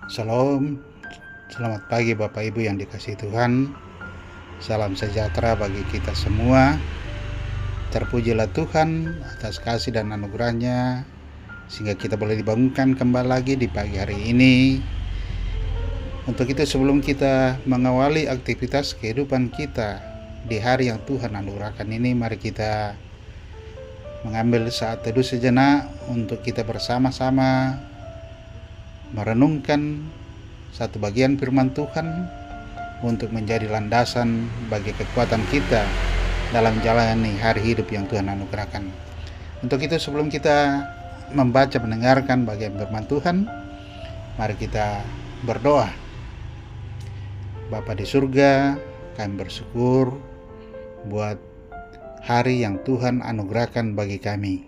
Shalom, selamat pagi Bapak Ibu yang dikasihi Tuhan. Salam sejahtera bagi kita semua. Terpujilah Tuhan atas kasih dan anugerahnya, sehingga kita boleh dibangunkan kembali lagi di pagi hari ini. Untuk itu, sebelum kita mengawali aktivitas kehidupan kita di hari yang Tuhan anugerahkan ini, mari kita mengambil saat teduh sejenak untuk kita bersama-sama merenungkan satu bagian firman Tuhan untuk menjadi landasan bagi kekuatan kita dalam menjalani hari hidup yang Tuhan anugerahkan. Untuk itu, sebelum kita membaca mendengarkan bagian firman Tuhan, mari kita berdoa. Bapa di surga, kami bersyukur buat hari yang Tuhan anugerahkan bagi kami.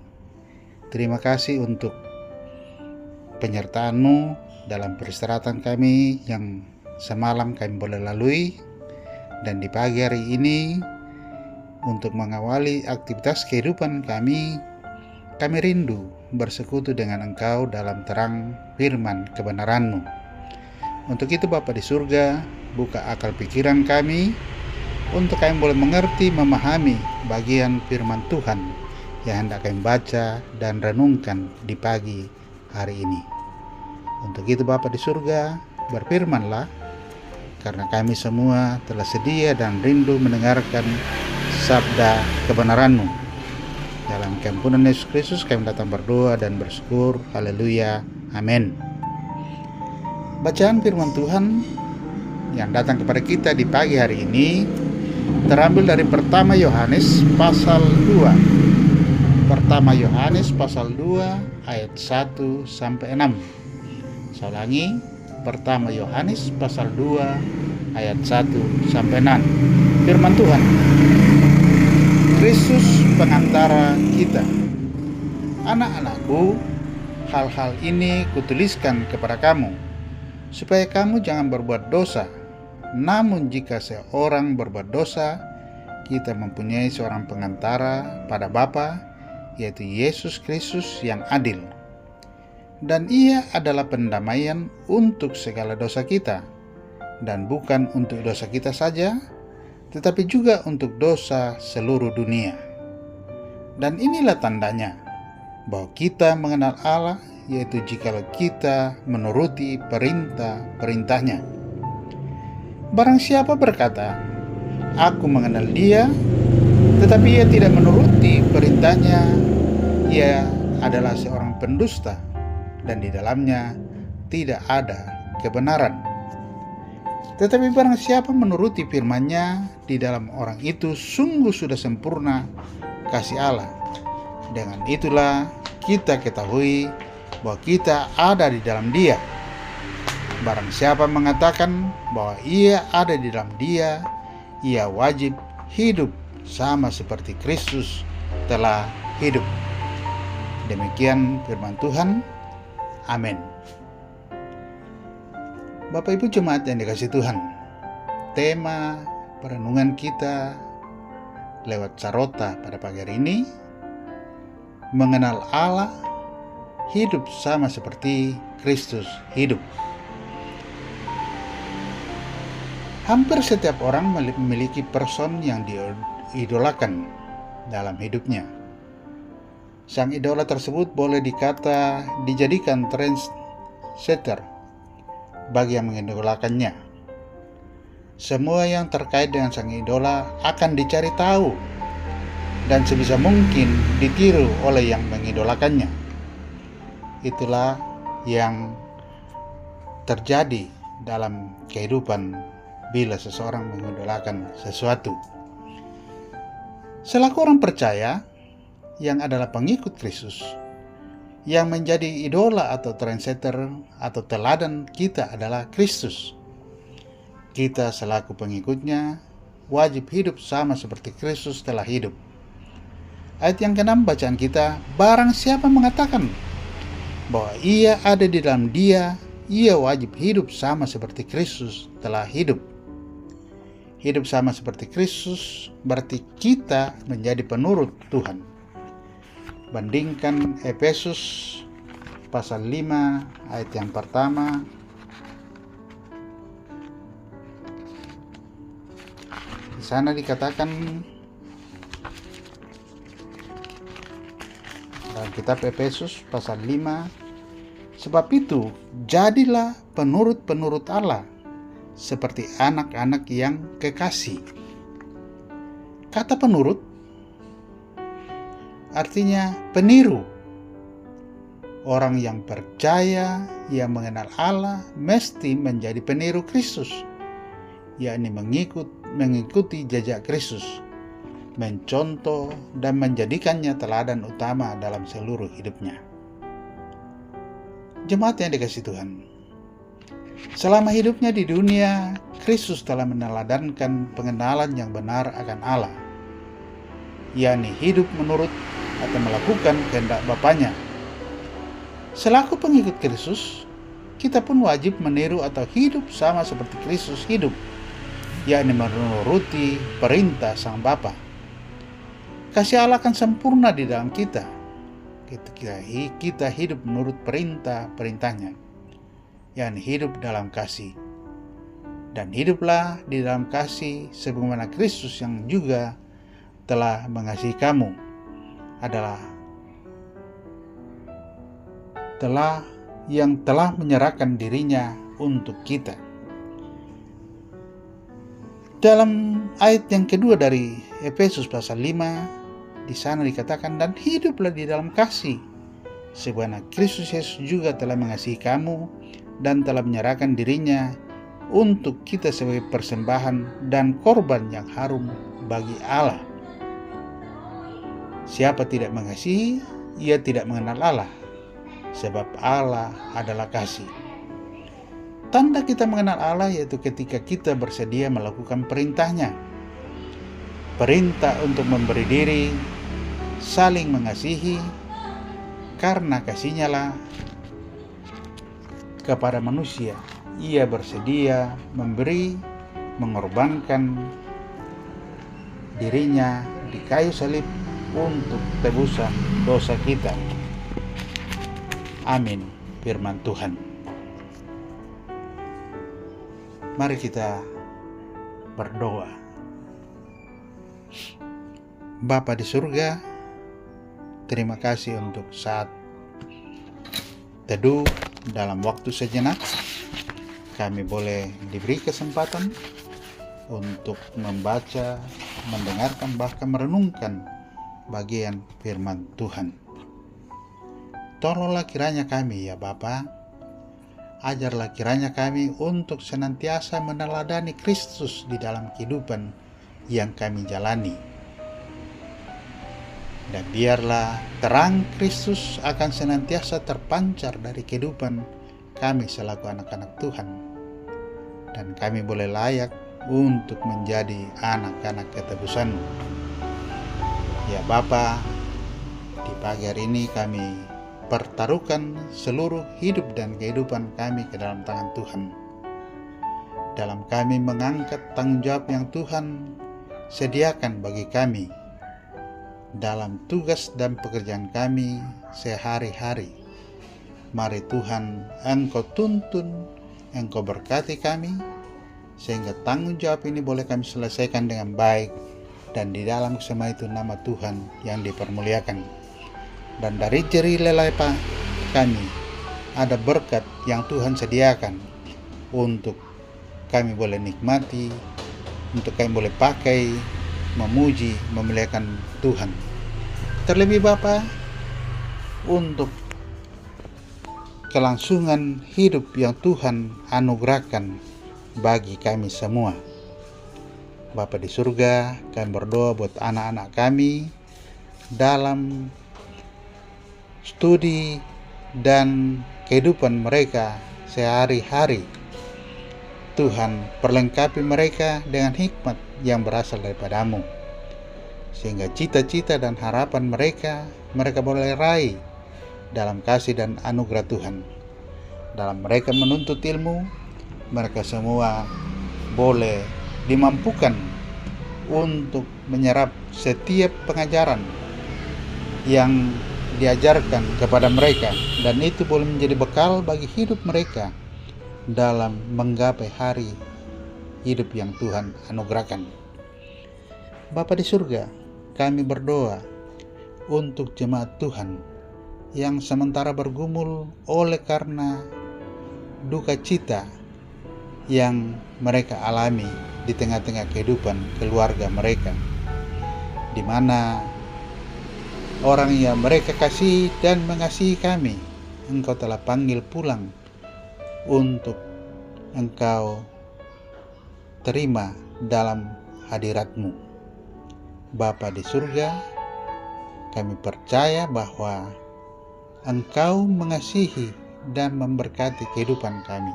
Terima kasih untuk penyertaan-Mu dalam peristirahatan kami yang semalam kami boleh lalui, dan di pagi hari ini untuk mengawali aktivitas kehidupan kami rindu bersekutu dengan Engkau dalam terang firman kebenaran-Mu. Untuk itu Bapa di surga, buka akal pikiran kami untuk kami boleh mengerti, memahami bagian firman Tuhan yang hendak kami baca dan renungkan di pagi hari ini. Untuk itu Bapa di surga, berfirmanlah, karena kami semua telah sedia dan rindu mendengarkan sabda kebenaran-Mu. Dalam keampunan Yesus Kristus kami datang berdoa dan bersyukur. Haleluya, amin. Bacaan firman Tuhan yang datang kepada kita di pagi hari ini terambil dari pertama Yohanes pasal 2. Pertama Yohanes pasal 2 ayat 1 sampai 6. Saya ulangi, pertama Yohanes pasal 2 ayat 1 sampai 6. Firman Tuhan. Kristus pengantara kita. Anak-anakku, hal-hal ini kutuliskan kepada kamu, supaya kamu jangan berbuat dosa. Namun jika seorang berbuat dosa, kita mempunyai seorang pengantara pada Bapa, yaitu Yesus Kristus yang adil. Dan Ia adalah pendamaian untuk segala dosa kita, dan bukan untuk dosa kita saja, tetapi juga untuk dosa seluruh dunia. Dan inilah tandanya bahwa kita mengenal Allah, yaitu jikalau kita menuruti perintah-perintahnya. Barang siapa berkata, "Aku mengenal Dia," tetapi ia tidak menuruti perintahnya, ia adalah seorang pendusta, dan di dalamnya tidak ada kebenaran. Tetapi barang siapa menuruti firman-Nya, di dalam orang itu sungguh sudah sempurna kasih Allah. Dengan itulah kita ketahui bahwa kita ada di dalam Dia. Barang siapa mengatakan bahwa ia ada di dalam Dia, ia wajib hidup sama seperti Kristus telah hidup. Demikian firman Tuhan. Amin. Bapak Ibu jemaat yang dikasihi Tuhan, tema perenungan kita lewat carota pada pagi hari ini, mengenal Allah, hidup sama seperti Kristus hidup. Hampir setiap orang memiliki person yang diidolakan dalam hidupnya. Sang idola tersebut boleh dijadikan trendsetter bagi yang mengidolakannya. Semua yang terkait dengan sang idola akan dicari tahu dan sebisa mungkin ditiru oleh yang mengidolakannya. Itulah yang terjadi dalam kehidupan bila seseorang mengidolakan sesuatu. Selaku orang percaya yang adalah pengikut Kristus, yang menjadi idola atau trendsetter atau teladan kita adalah Kristus. Kita selaku pengikutnya wajib hidup sama seperti Kristus telah hidup. Ayat yang ke-6 bacaan kita, barang siapa mengatakan bahwa ia ada di dalam Dia, ia wajib hidup sama seperti Kristus telah hidup. Hidup sama seperti Kristus berarti kita menjadi penurut Tuhan. Bandingkan Efesus pasal 5 ayat yang pertama sana dikatakan dalam kitab Efesus pasal 5, sebab itu jadilah penurut-penurut Allah seperti anak-anak yang kekasih. Kata penurut artinya peniru. Orang yang percaya, yang mengenal Allah, mesti menjadi peniru Kristus, yakni mengikuti jejak Kristus, mencontoh dan menjadikannya teladan utama dalam seluruh hidupnya. Jemaat yang dikasihi Tuhan, selama hidupnya di dunia, Kristus telah meneladankan pengenalan yang benar akan Allah, yakni hidup menurut atau melakukan kehendak Bapanya. Selaku pengikut Kristus, kita pun wajib meniru atau hidup sama seperti Kristus hidup, yakni menuruti perintah Sang Bapa. Kasih Allah akan sempurna di dalam kita ketika kita hidup menurut perintah-perintahnya, yakni hidup dalam kasih. Dan hiduplah di dalam kasih sebagaimana Kristus yang juga telah mengasihi kamu telah menyerahkan dirinya untuk kita. Dalam ayat yang kedua dari Efesus pasal 5, di sana dikatakan, dan hiduplah di dalam kasih sebagaimana Kristus Yesus juga telah mengasihi kamu dan telah menyerahkan dirinya untuk kita sebagai persembahan dan korban yang harum bagi Allah. Siapa tidak mengasihi, ia tidak mengenal Allah, sebab Allah adalah kasih. Tanda kita mengenal Allah yaitu ketika kita bersedia melakukan perintahnya. Perintah untuk memberi diri, saling mengasihi, karena kasihnya lah kepada manusia ia bersedia memberi, mengorbankan dirinya di kayu salib untuk tebusan dosa kita. Amin. Firman Tuhan. Mari kita berdoa. Bapa di surga, terima kasih untuk saat teduh dalam waktu sejenak. Kami boleh diberi kesempatan untuk membaca, mendengarkan, bahkan merenungkan bagian firman Tuhan. Tolonglah kiranya kami ya Bapa, ajarlah kiranya kami untuk senantiasa meneladani Kristus di dalam kehidupan yang kami jalani. Dan biarlah terang Kristus akan senantiasa terpancar dari kehidupan kami selaku anak-anak Tuhan. Dan kami boleh layak untuk menjadi anak-anak ketebusan-Mu. Ya Bapa, di pagi hari ini kami pertaruhkan seluruh hidup dan kehidupan kami ke dalam tangan Tuhan. Dalam kami mengangkat tanggung jawab yang Tuhan sediakan bagi kami dalam tugas dan pekerjaan kami sehari-hari. Mari Tuhan, Engkau tuntun, Engkau berkati kami, sehingga tanggung jawab ini boleh kami selesaikan dengan baik, dan di dalam semua itu nama Tuhan yang dipermuliakan. Dan dari jerih lelai kami ada berkat yang Tuhan sediakan untuk kami boleh nikmati, untuk kami boleh pakai, memuji, memuliakan Tuhan. Terlebih Bapa, untuk kelangsungan hidup yang Tuhan anugerahkan bagi kami semua. Bapa di surga, kami berdoa buat anak-anak kami dalam studi dan kehidupan mereka sehari-hari. Tuhan, perlengkapi mereka dengan hikmat yang berasal daripada-Mu, sehingga cita-cita dan harapan mereka boleh raih dalam kasih dan anugerah Tuhan. Dalam mereka menuntut ilmu, mereka semua boleh dimampukan untuk menyerap setiap pengajaran yang diajarkan kepada mereka, dan itu boleh menjadi bekal bagi hidup mereka dalam menggapai hari hidup yang Tuhan anugerahkan. Bapa di surga, kami berdoa untuk jemaat Tuhan yang sementara bergumul oleh karena duka cita yang mereka alami di tengah-tengah kehidupan keluarga mereka, di mana orang yang mereka kasih dan mengasihi kami, Engkau telah panggil pulang untuk Engkau terima dalam hadirat-Mu. Bapa di surga, kami percaya bahwa Engkau mengasihi dan memberkati kehidupan kami.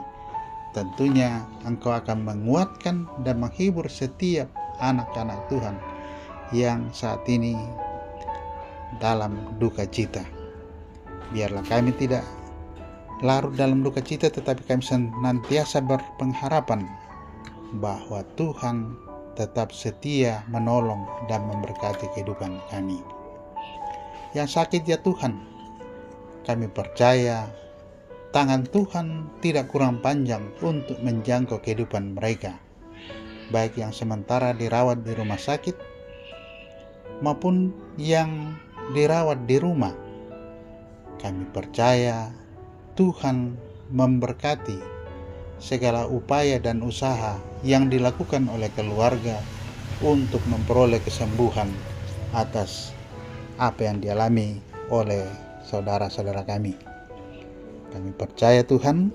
Tentunya Engkau akan menguatkan dan menghibur setiap anak-anak Tuhan yang saat ini dalam duka cita. Biarlah kami tidak larut dalam duka cita, tetapi kami senantiasa berpengharapan bahwa Tuhan tetap setia menolong dan memberkati kehidupan kami. Yang sakit ya Tuhan, kami percaya tangan Tuhan tidak kurang panjang untuk menjangkau kehidupan mereka, baik yang sementara dirawat di rumah sakit maupun yang dirawat di rumah. Kami percaya Tuhan memberkati segala upaya dan usaha yang dilakukan oleh keluarga untuk memperoleh kesembuhan atas apa yang dialami oleh saudara-saudara kami. Kami percaya Tuhan,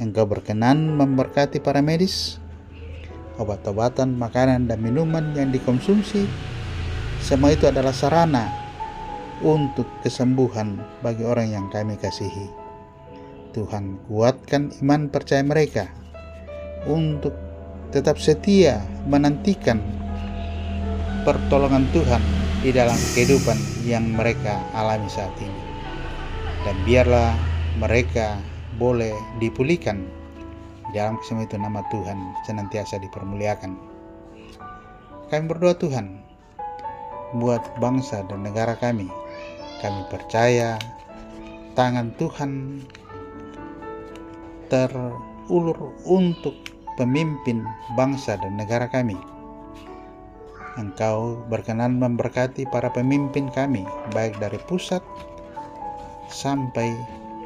Engkau berkenan memberkati para medis, obat-obatan, makanan, dan minuman yang dikonsumsi. Semua itu adalah sarana untuk kesembuhan bagi orang yang kami kasihi. Tuhan, kuatkan iman percaya mereka untuk tetap setia menantikan pertolongan Tuhan di dalam kehidupan yang mereka alami saat ini. Dan biarlah mereka boleh dipulihkan. Dalam semua itu nama Tuhan senantiasa dipermuliakan. Kami berdoa Tuhan buat bangsa dan negara kami. Kami percaya tangan Tuhan terulur untuk pemimpin bangsa dan negara kami. Engkau berkenan memberkati para pemimpin kami, baik dari pusat sampai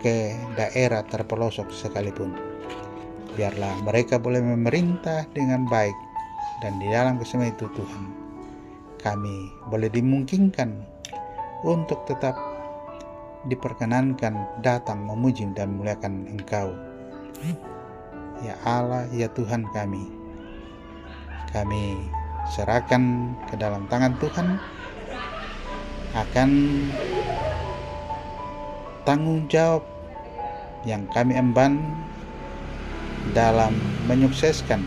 ke daerah terpelosok sekalipun. Biarlah mereka boleh memerintah dengan baik, dan di dalam kesemua itu Tuhan, kami boleh dimungkinkan untuk tetap diperkenankan datang memuji dan memuliakan Engkau. Ya Allah, ya Tuhan kami serahkan ke dalam tangan Tuhan akan tanggung jawab yang kami emban dalam menyukseskan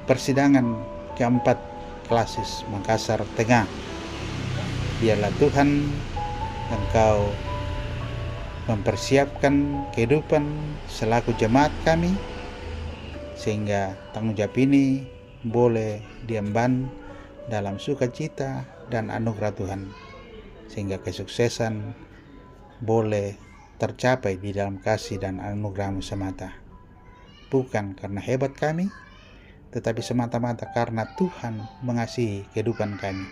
persidangan keempat Klasis Makassar Tengah. Biarlah Tuhan Engkau mempersiapkan kehidupan selaku jemaat kami, sehingga tanggung jawab ini boleh diemban dalam sukacita dan anugerah Tuhan, sehingga kesuksesan boleh tercapai di dalam kasih dan anugerah-Mu semata. Bukan karena hebat kami, tetapi semata-mata karena Tuhan mengasihi kehidupan kami.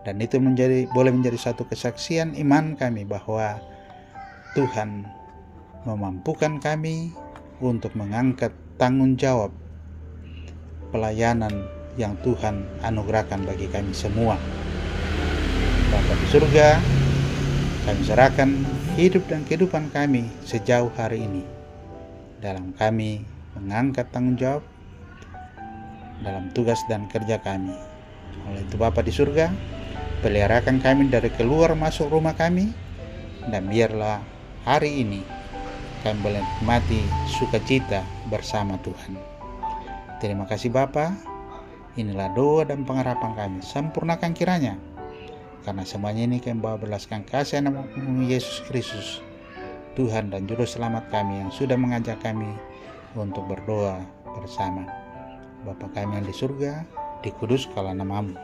Dan itu boleh menjadi satu kesaksian iman kami bahwa Tuhan memampukan kami untuk mengangkat tanggung jawab pelayanan yang Tuhan anugerahkan bagi kami semua. Bapa di surga, kami serahkan hidup dan kehidupan kami sejauh hari ini dalam kami mengangkat tanggung jawab dalam tugas dan kerja kami. Oleh itu Bapa di surga, peliharakan kami dari keluar masuk rumah kami, dan biarlah hari ini kami boleh menikmati sukacita bersama Tuhan. Terima kasih Bapa. Inilah doa dan pengharapan kami. Sempurnakan kiranya, karena semuanya ini kami bawa berlaskan kasih nama-Mu Yesus Kristus, Tuhan dan Juru Selamat kami, yang sudah mengajak kami untuk berdoa bersama. Bapa kami yang di surga, dikuduskanlah nama-Mu.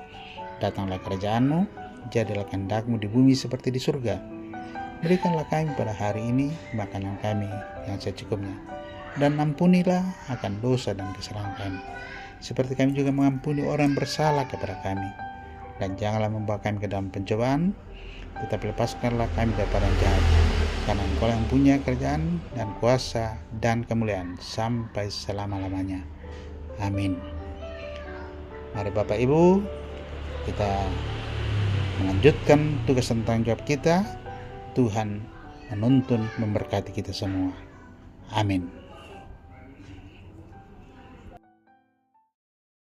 Datanglah kerajaan-Mu, jadilah kehendak-Mu di bumi seperti di surga. Berikanlah kami pada hari ini makanan kami yang secukupnya, dan ampunilah akan dosa dan kesalahan kami, seperti kami juga mengampuni orang yang bersalah kepada kami. Dan janganlah membawa kami ke dalam pencobaan, tetapi lepaskanlah kami daripada yang jahat. Karena Engkau yang punya kerajaan dan kuasa dan kemuliaan sampai selama-lamanya. Amin. Mari Bapak Ibu, kita melanjutkan tugas dan tanggung jawab kita. Tuhan menuntun memberkati kita semua. Amin.